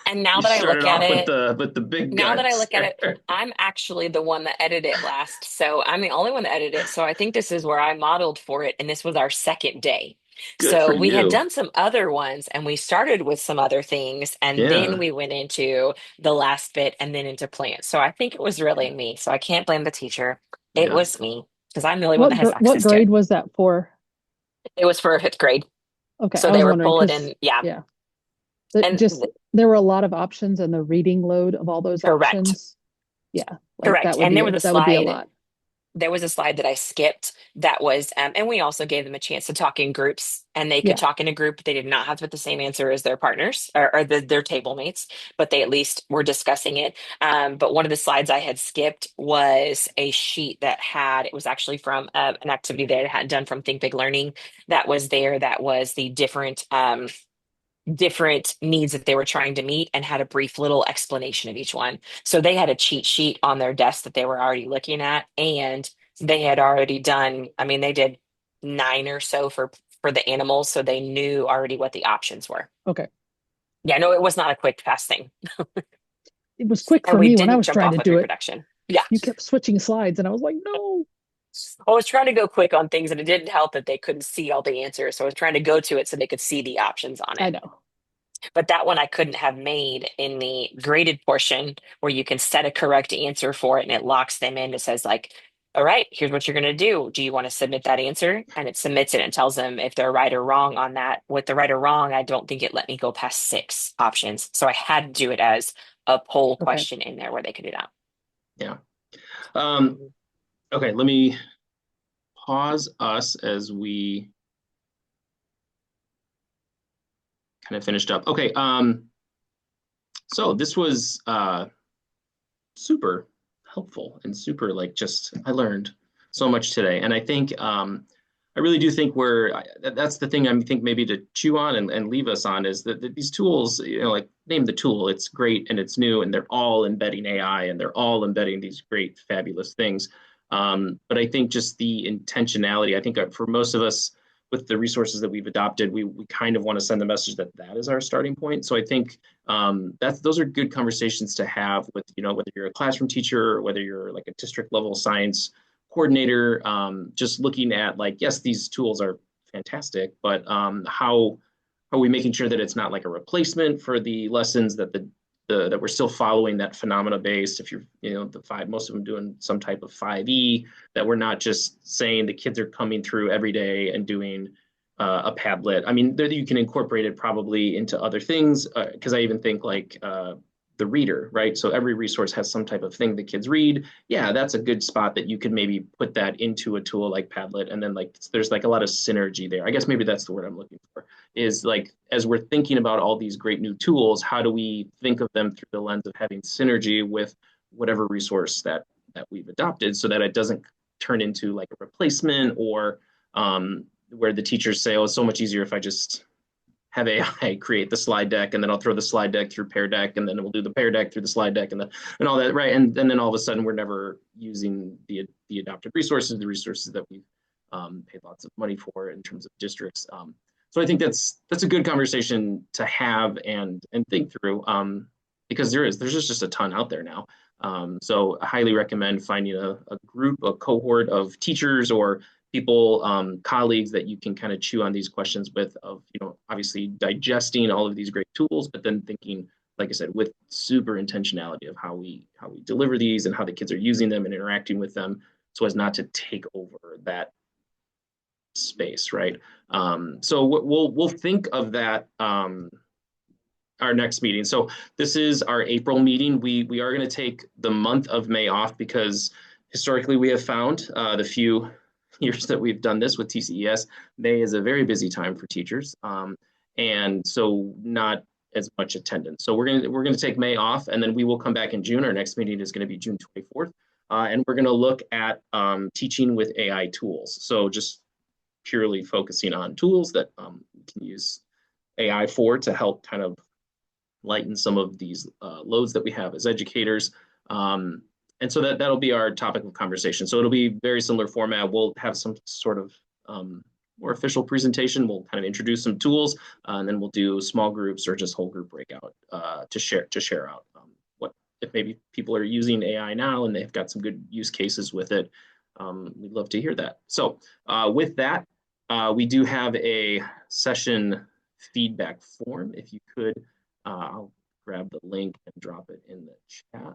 and you started off with the big now that I guns look at it, there. I'm actually the one that edited it last. So I'm the only one that edited it. So I think this is where I modeled for it. And this was our second day. Good for So we had you. done some other ones and we started with some other things. And then Yeah. we went into the last bit and then into plants. So I think it was really me. So I can't blame the teacher. It Yeah. was me because I'm the only one What that has what access to it. grade was that for? It was for fifth grade. Okay, So I they was were wondering pulling because in. Yeah. yeah, And just there were a lot of options and the reading load of all those correct. options. Yeah, like Correct. And Yeah. that would be a lot. there was a slide that I skipped that was, and we also gave them a chance to talk in groups and they could Yeah. talk in a group. They did not have to put the same answer as their partners or their table mates, but they at least were discussing it. But one of the slides I had skipped was a sheet that had, it was actually from an activity that I had done from Think Big Learning that was there. That was the different needs that they were trying to meet and had a brief little explanation of each one. So they had a cheat sheet on their desk that they were already looking at and they had already done, I mean, they did nine or so for the animals, so they knew already what the options were. Okay. Yeah, no, it was not a quick fast thing. It was quick And for we me when I didn't was jump trying off to with do it. reproduction. Yeah. You kept switching slides, and I was like, no. I was trying to go quick on things and it didn't help that they couldn't see all the answers. So I was trying to go to it so they could see the options on I it. know. But that one I couldn't have made in the graded portion where you can set a correct answer for it and it locks them in. It says, like, all right, here's what you're going to do. Do you want to submit that answer? And it submits it and tells them if they're right or wrong on that. With the right or wrong, I don't think it let me go past six options. So I had to do it as a poll Okay. question in there where they could do that. Yeah. Um, okay, let me pause us as we kind of finished up. Okay, so this was super helpful and super like just I learned so much today. And I think I really do think that's the thing I think maybe to chew on and leave us on is that these tools, like name the tool, it's great and it's new and they're all embedding AI and they're all embedding these great, fabulous things. But I think just the intentionality, I think for most of us with the resources that we've adopted, we kind of want to send the message that that is our starting point. So I think those are good conversations to have with, whether you're a classroom teacher or whether you're like a district level science coordinator, just looking at like, yes, these tools are fantastic, but how are we making sure that it's not like a replacement for the lessons that that we're still following that phenomena based. If you're, most of them doing some type of 5E, that we're not just saying the kids are coming through every day and doing a Padlet. I mean, you can incorporate it probably into other things, because I even think like the reader, right? So every resource has some type of thing the kids read. Yeah, that's a good spot that you could maybe put that into a tool like Padlet, and then like there's like a lot of synergy there. I guess maybe that's the word I'm looking for. Is like, as we're thinking about all these great new tools, how do we think of them through the lens of having synergy with whatever resource that we've adopted, so that it doesn't turn into like a replacement, or where the teachers say, oh, it's so much easier if I just have AI create the slide deck, and then I'll throw the slide deck through Pear Deck, and then we'll do the Pear Deck through the slide deck, and all that, right? And then all of a sudden we're never using the adopted resources, the resources that we've paid lots of money for in terms of districts. So I think that's a good conversation to have and think through, because there's just a ton out there now. So I highly recommend finding a group, a cohort of teachers or people, colleagues that you can kind of chew on these questions with, of, obviously digesting all of these great tools, but then thinking, like I said, with super intentionality of how we deliver these and how the kids are using them and interacting with them, so as not to take over that space, right? So we'll think of that our next meeting. So this is our April meeting. We are going to take the month of May off, because historically we have found the few years that we've done this with TCES, May is a very busy time for teachers, and so not as much attendance. So we're gonna take May off, and then we will come back in June. Our next meeting is going to be June 24th, and we're going to look at teaching with AI tools. So just purely focusing on tools that we can use AI for to help kind of lighten some of these loads that we have as educators. And so that'll be our topic of conversation. So it'll be very similar format. We'll have some sort of more official presentation. We'll kind of introduce some tools, and then we'll do small groups or just whole group breakout to share out what, if maybe people are using AI now and they've got some good use cases with it. We'd love to hear that. So with that, we do have a session feedback form. If you could, I'll grab the link and drop it in the chat.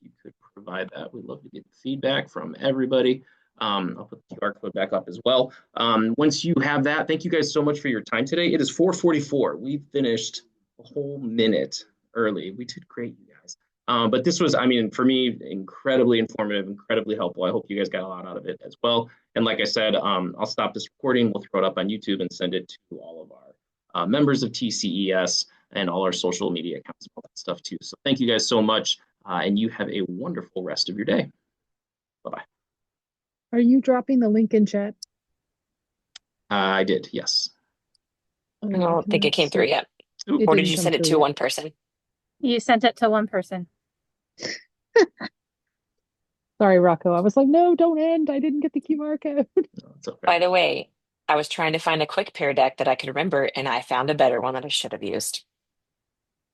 You could provide that. We'd love to get feedback from everybody. I'll put the QR code back up as well. Once you have that, thank you guys so much for your time today. It is 4:44. We finished a whole minute early. We did great, you guys. But this was, I mean, for me, incredibly informative, incredibly helpful. I hope you guys got a lot out of it as well. And like I said, I'll stop this recording. We'll throw it up on YouTube and send it to all of our members of TCES and all our social media accounts and all that stuff too. So thank you guys so much. And you have a wonderful rest of your day. Bye-bye. Are you dropping the link in chat? I did, yes. I don't think it came through yet. Or did you send it to one person? You sent it to one person. Sorry, Rocco. I was like, no, don't end. I didn't get the QR code. No, it's okay. By the way, I was trying to find a quick Pear Deck that I could remember, and I found a better one that I should have used.